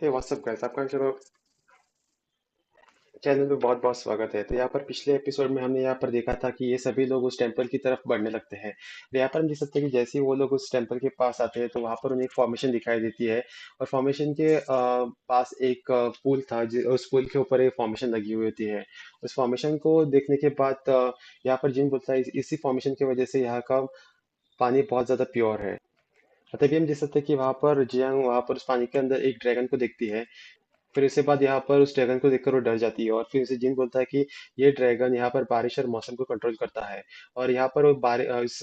हे WhatsApp guys, आपका चलो channel में बहुत बहुत स्वागत है। तो यहाँ पर पिछले एपिसोड में हमने यहाँ पर देखा था कि ये सभी लोग उस टेम्पल की तरफ बढ़ने लगते हैं। तो यहाँ पर हम देख सकते हैं कि जैसे ही वो लोग उस टेम्पल के पास आते हैं तो वहाँ पर उन्हें एक फॉर्मेशन दिखाई देती है। और फॉर्मेशन के पास एक पुल था, उस पुल के ऊपर एक फॉर्मेशन लगी हुई होती है। उस फॉर्मेशन को देखने के बाद यहाँ पर जिन बोलता है इसी फॉर्मेशन की वजह से यहाँ का पानी बहुत ज्यादा प्योर है। तभी हम देख सकते हैं कि वहां पर जियांग वहां पर उस पानी के अंदर एक ड्रैगन को देखती है। फिर इसके बाद यहाँ पर उस ड्रैगन को देखकर वो डर जाती है और फिर उसे जिन बोलता है कि ये ड्रैगन यहाँ पर बारिश और मौसम को कंट्रोल करता है। और यहाँ पर वो इस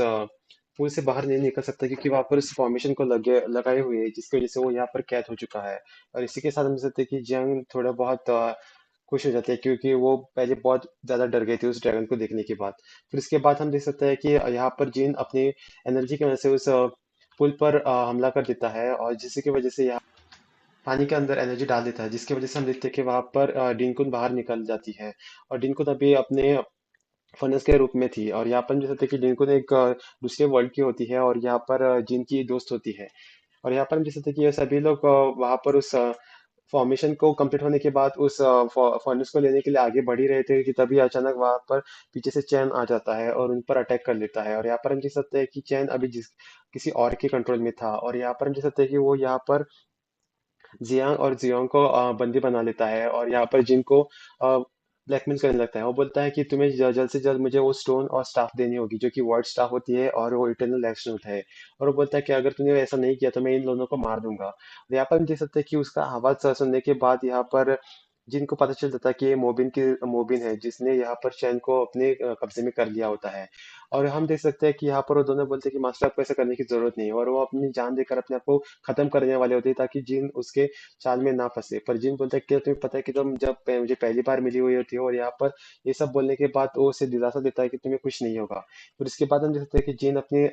पुल से बाहर नहीं निकल सकता क्योंकि वहां पर इस फॉर्मेशन को लगाए हुए है, जिसकी वजह से वो यहाँ पर कैद हो चुका है। और इसी के साथ हम देख सकते हैं कि जंग थोड़ा बहुत खुश हो जाते हैं क्योंकि वो पहले बहुत ज्यादा डर गए थे उस ड्रैगन को देखने के बाद। फिर इसके बाद हम देख सकते हैं कि यहाँ पर जिन अपनी एनर्जी की वजह से उस पुल पर हमला कर देता है और जिसकी वजह से पानी के अंदर एनर्जी डाल देता है, जिसकी वजह से हम देखते हैं कि वहां पर डिंकुन बाहर निकल जाती है। और डिंकुन अभी अपने फर्नेस के रूप में थी और यहाँ पर हम देख सकते हैं कि डिंकुन एक दूसरे वर्ल्ड की होती है और यहाँ पर जिन की दोस्त होती है। और यहाँ पर हम देख सकते हैं कि ये सभी लोग वहां पर उस फॉर्मेशन को कंप्लीट होने के बाद उस फर्नेस को लेने के लिए आगे बढ़ ही रहे थे कि तभी अचानक वहां पर पीछे से चैन आ जाता है और उन पर अटैक कर लेता है। और यहाँ पर हम देख सकते हैं कि चैन अभी जिस किसी और के कंट्रोल में था और यहाँ पर हम देख सकते हैं कि वो यहाँ पर जियांग और जियोंग को बंदी बना लेता है और यहाँ पर जिनको ब्लैकमेल करने लगता है। वो बोलता है कि तुम्हें जल्द से जल्द मुझे वो स्टोन और स्टाफ देनी होगी जो कि वर्ड स्टाफ होती है और वो इटर्नल लाइफ स्टोन है। और वो बोलता है कि अगर तूने ऐसा नहीं किया तो मैं इन दोनों को मार दूंगा। और यहाँ पर हम देख सकते हैं कि उसका आवाज सुनने के बाद यहाँ पर जिनको पता चल जाता है कि ये मोबिन है जिसने यहाँ पर चैन को अपने कब्जे में कर लिया होता है। और हम देख सकते हैं कि यहाँ पर वो दोनों बोलते हैं कि मास्टर आपको ऐसा करने की जरूरत नहीं है और वो अपनी जान देकर अपने आप को खत्म करने वाले होते हैं ताकि जिन उसके चाल में ना फंसे। पर जिन बोलता है कि तुम्हें पता है कि तुम जब मुझे पहली बार मिली हुई होती हो और यहाँ पर ये सब बोलने के बाद वो उसे दिलासा देता है कि तुम्हें कुछ नहीं होगा। फिर इसके बाद हम देख सकते हैं कि जिन अपने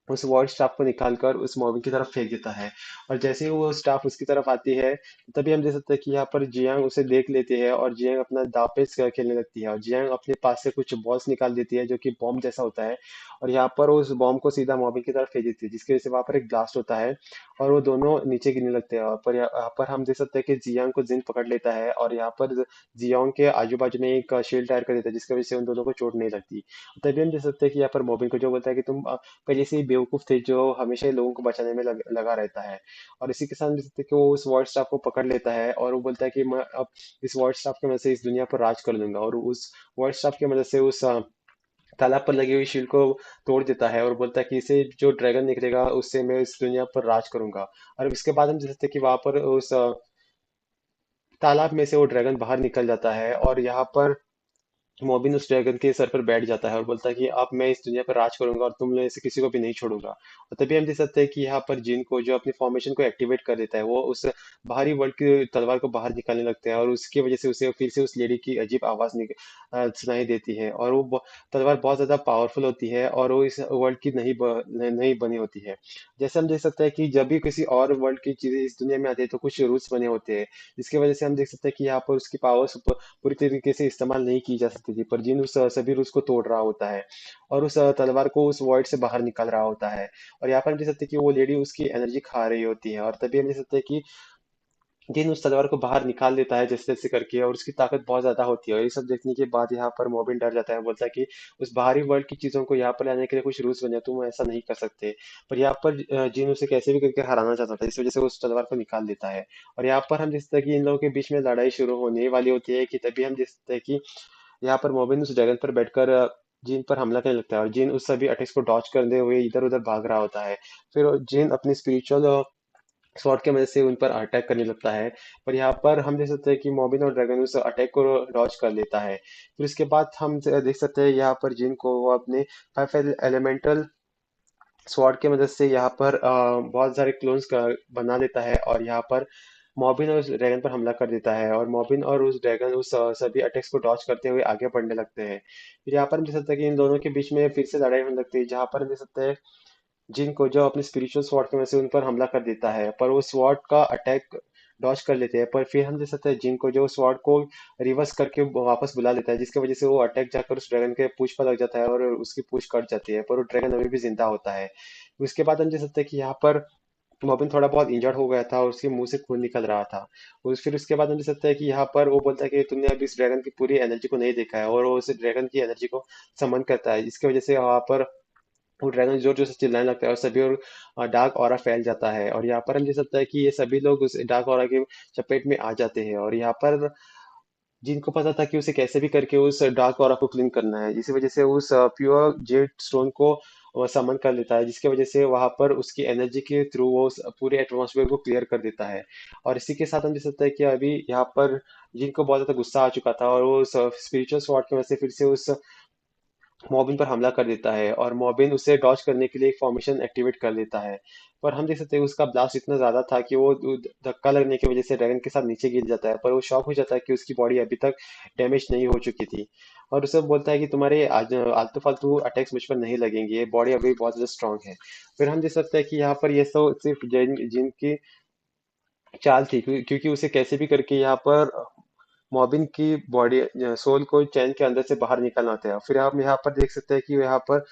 उस वॉल स्टाफ को निकालकर उस मॉबी की तरफ फेंक देता है। और जैसे ही वो स्टाफ उसकी तरफ आती है तभी हम देख सकते हैं कि यहाँ पर जियांग उसे देख लेती है और जियांग अपना दाव पेच खेलने लगती है और जियांग अपने पास से कुछ बॉल्स निकाल देती है जो कि बॉम्ब जैसा होता है। और यहाँ पर वो उस बॉम्ब को सीधा मॉबी की तरफ फेंक देती है जिसकी वजह से वहां पर एक ब्लास्ट होता है और वो दोनों नीचे गिरने लगते हैं। और पर यहाँ पर हम देख सकते हैं कि जियांग को जिन पकड़ लेता है और यहाँ पर जियांग के आजू बाजू में एक शील्ड तैयार कर देता है जिसकी वजह से उन दोनों को चोट नहीं लगती। तभी हम देख सकते हैं कि यहाँ पर मॉबिन को जो बोलता है कि तुम पहले से ही बेवकूफ थे जो हमेशा ही लोगों को बचाने में लगा रहता है। और इसी के साथ भी सकते हैं कि वो उस वॉर्ड स्टाफ को पकड़ लेता है और वो बोलता है कि मैं अब इस वॉर्ड स्टाफ की मदद से इस दुनिया पर राज कर लूंगा। और उस वॉर्ड स्टाफ की मदद से उस तालाब पर लगी हुई शील्ड को तोड़ देता है और बोलता है कि इसे जो ड्रैगन निकलेगा उससे मैं इस दुनिया पर राज करूंगा। और इसके बाद हम देख सकते हैं कि वहां पर उस तालाब में से वो ड्रैगन बाहर निकल जाता है और यहाँ पर मोबिन उस ड्रैगन के सर पर बैठ जाता है और बोलता है कि अब मैं इस दुनिया पर राज करूंगा और तुम लोग से किसी को भी नहीं छोड़ूंगा। और तभी हम देख सकते हैं कि यहाँ पर जिन को जो अपनी फॉर्मेशन को एक्टिवेट कर देता है वो उस बाहरी वर्ल्ड की तलवार को बाहर निकालने लगता है और उसकी वजह से उसे फिर से उस लेडी की अजीब आवाज सुनाई देती है। और वो तलवार बहुत ज्यादा पावरफुल होती है और वो इस वर्ल्ड की नहीं बनी होती है। जैसे हम देख सकते हैं कि जब भी किसी और वर्ल्ड की चीजें इस दुनिया में आती है तो कुछ रूल्स बने होते हैं जिसकी वजह से हम देख सकते हैं कि यहाँ पर उसकी पावर्स पूरी तरीके से इस्तेमाल नहीं की जा सकती थी। पर जिन उस सभी रूल्स को तोड़ रहा होता है और उस तलवार को उस वॉइड से बाहर निकाल रहा होता है। और यहाँ पर हम देख सकते हैं कि वो लेडी उसकी एनर्जी खा रही होती है और तभी हम देख सकते हैं कि जिन उस तलवार को बाहर निकाल देता है जैसे तैसे करके और उसकी ताकत बहुत ज्यादा होती है। और ये सब देखने के बाद यहाँ पर मोबिन डर जाता है, बोलता है कि उस बाहरी वर्ल्ड की चीजों को यहाँ पर लाने के लिए कुछ रूल्स बने हैं, तुम ऐसा नहीं कर सकते। पर यहाँ पर जिन उसे कैसे भी करके हराना चाहता था, इस वजह से वो उस तलवार को निकाल देता है। और यहाँ पर हम देखते हैं कि इन लोगों के बीच में लड़ाई शुरू होने वाली होती है कि तभी हम देखते हैं कि यहाँ पर मोबिन उस ड्रैगन पर बैठकर जिन पर हमला करने लगता है और जिन उस सभी अटैक्स को डॉज करते हुए इधर उधर भाग रहा होता है। फिर जिन अपनी स्पिरिचुअल स्वॉर्ड की मदद से उन पर अटैक करने लगता है। पर यहाँ पर हम देख सकते हैं कि मॉबिन और ड्रैगन उस अटैक को डॉज कर लेता है। फिर उसके बाद हम देख सकते हैं यहाँ पर जिन को वो अपने फाइव एलिमेंटल स्वॉर्ड की मदद से यहाँ पर बहुत सारे क्लोन्स बना लेता है और यहाँ पर मॉबिन और उस ड्रैगन पर हमला कर देता है और मॉबिन और उस ड्रैगन उस सभी अटैक्स को डॉज करते हुए आगे बढ़ने लगते हैं। फिर यहाँ पर हम देख सकते हैं कि इन दोनों के बीच में फिर से लड़ाई होने लगती है जहाँ पर हम देख सकते हैं जिन को जो अपने स्पिरिचुअल स्वॉर्ड की वजह से उन पर हमला कर देता है पर वो स्वॉर्ड का अटैक डॉज कर लेते हैं। पर फिर हम देख सकते हैं जिन को जो स्वॉर्ड को रिवर्स करके वापस बुला लेता है जिसकी वजह से वो अटैक जाकर उस ड्रैगन के पूंछ पर लग जाता है और उसकी पूंछ कट जाती है पर वो ड्रैगन अभी भी जिंदा होता है। उसके बाद हम देख सकते हैं कि यहाँ पर मॉबिन थोड़ा बहुत इंजर्ड हो गया था और उसके मुंह से खून निकल रहा था। और फिर उसके बाद हम देख सकते हैं कि यहाँ पर वो बोलता है कि तुमने अभी इस ड्रैगन की पूरी एनर्जी को नहीं देखा है, और वो उस ड्रैगन की एनर्जी को समन करता है, जिसकी वजह से वहाँ पर वो ड्रैगन जोर जोर से चिल्लाने लगता है और सभी और डार्क ऑरा फैल जाता है। और यहाँ पर हम देख सकते हैं कि ये सभी लोग उस डार्क ऑरा के चपेट में आ जाते हैं। और यहाँ पर जिनको पता था कि उसे कैसे भी करके उस डार्क ऑरा को क्लीन करना है, इसी वजह से उस प्योर जेड स्टोन को समन कर लेता है, जिसकी वजह से वहां पर उसकी एनर्जी के थ्रू वो उस पूरे एटमॉस्फेयर को क्लियर कर देता है। और इसी के साथ हम देख सकते हैं कि अभी यहाँ पर जिनको बहुत ज्यादा गुस्सा आ चुका था, और वो स्पिरिचुअल स्वॉर्ड की वजह से फिर से उस मॉबिन पर हमला कर देता है, और मॉबिन उसे डॉज करने के लिए एक फॉर्मेशन एक्टिवेट कर देता है। पर हम देख सकते हैं उसका ब्लास्ट इतना ज्यादा था कि वो धक्का लगने की वजह से ड्रैगन के साथ नीचे गिर जाता है, पर वो शॉक हो जाता है कि उसकी बॉडी अभी तक डैमेज नहीं हो चुकी थी। और उसे बोलता है कि तुम्हारे आज आलतू फालतू अटैक्स मुझ पर नहीं लगेंगे, बॉडी अभी बहुत ज्यादा स्ट्रांग है। फिर हम देख सकते हैं कि यहाँ पर ये सब सिर्फ जिनकी चाल थी, क्योंकि उसे कैसे भी करके यहाँ पर मॉबिन की बॉडी सोल को चैन के अंदर से बाहर निकालना होता है। फिर हम यहाँ पर देख सकते हैं कि यहाँ पर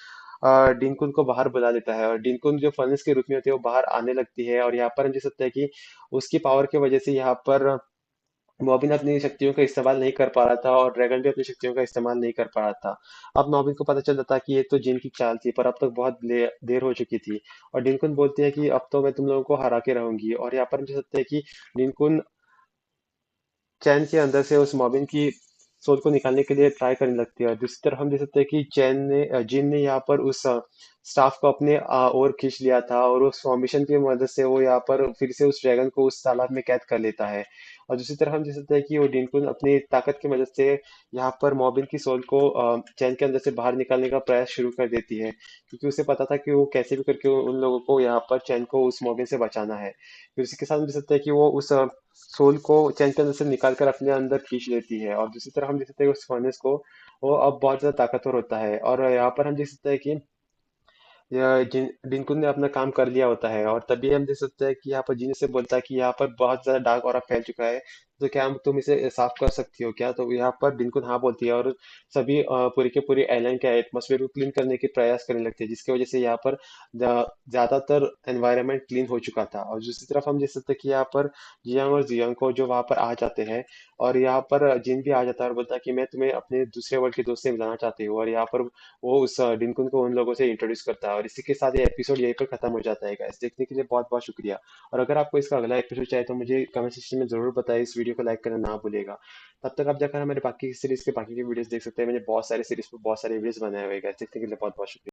डिंकुन को बाहर बुला लेता है, और डिंकुन जो फर्नेस के रूप में होती है वो बाहर आने लगती है। और यहाँ पर हम देख सकते हैं कि उसकी पावर की वजह से यहाँ पर मॉबिन अपनी शक्तियों का इस्तेमाल नहीं कर पा रहा था, और ड्रैगन भी अपनी शक्तियों का इस्तेमाल नहीं कर पा रहा था। अब मॉबिन को पता चल जाता कि ये तो जिन की चाल थी, पर अब तक बहुत देर हो चुकी थी। और डिंकुन बोलती है कि अब तो मैं तुम लोगों को हरा के रहूंगी। और यहाँ पर हम देख सकते हैं कि डिंकुन चैन के अंदर से उस मॉबिन की सोल को निकालने के लिए ट्राई करने लगती है। और दूसरी तरफ हम देख सकते हैं कि जिन ने यहाँ पर उस स्टाफ को अपने ओर खींच लिया था, और उस फॉर्मेशन की मदद से वो यहाँ पर फिर से उस ड्रैगन को उस तालाब में कैद कर लेता है। और दूसरी तरफ हम देख सकते हैं कि वो डिंकुन अपनी ताकत की मदद से यहाँ पर मॉबिन की सोल को चैन के अंदर से बाहर निकालने का प्रयास शुरू कर देती है, क्योंकि उसे पता था कि वो कैसे भी करके उन लोगों को यहाँ पर चैन को उस मॉबिन से बचाना है। फिर उसी के साथ हम देख सकते हैं कि वो उस सोल को चैन के अंदर से निकाल कर अपने अंदर खींच लेती है। और दूसरी तरफ हम देख सकते हैं कि उस फर्नेस को वो अब बहुत ज्यादा ताकतवर होता है। और यहाँ पर हम देख सकते हैं कि जिनकुन ने अपना काम कर लिया होता है। और तभी हम देख सकते हैं कि यहाँ पर जिन से बोलता है कि यहाँ पर बहुत ज्यादा डार्क ऑरा फैल चुका है, तो क्या तुम इसे साफ कर सकती हो क्या? तो यहाँ पर डिनकुन हाँ बोलती है, और सभी पूरी के पूरी आइलैंड के एटमॉस्फेयर को क्लीन करने की प्रयास करने लगती है, जिसकी वजह से यहाँ पर ज्यादातर एनवायरनमेंट क्लीन हो चुका था। और दूसरी तरफ हम देख सकते हैं कि यहाँ पर जियांग और जियांग को जो वहाँ पर आ जाते हैं, और यहाँ पर जिन भी आ जाता है और बोलता है कि मैं तुम्हें अपने दूसरे वर्ल्ड के दोस्त से मिलाना चाहती हूँ। और यहाँ पर वो उस डिंकुन को उन लोगों से इंट्रोड्यूस करता है। और इसी के साथ ये एपिसोड यहीं पर खत्म हो जाता है गाइस। देखने के लिए बहुत बहुत शुक्रिया। और अगर आपको इसका अगला एपिसोड चाहिए तो मुझे कमेंट सेक्शन में जरूर बताइए, इस वीडियो को लाइक करना ना भूलिएगा। तब तक आप जाकर हमारे बाकी की सीरीज के बाकी के वीडियोस देख सकते हैं। मैंने बहुत सारे सीरीज पर बहुत सारे वीडियोस बनाए हुए हैं guys। देखने के लिए बहुत बहुत शुक्रिया।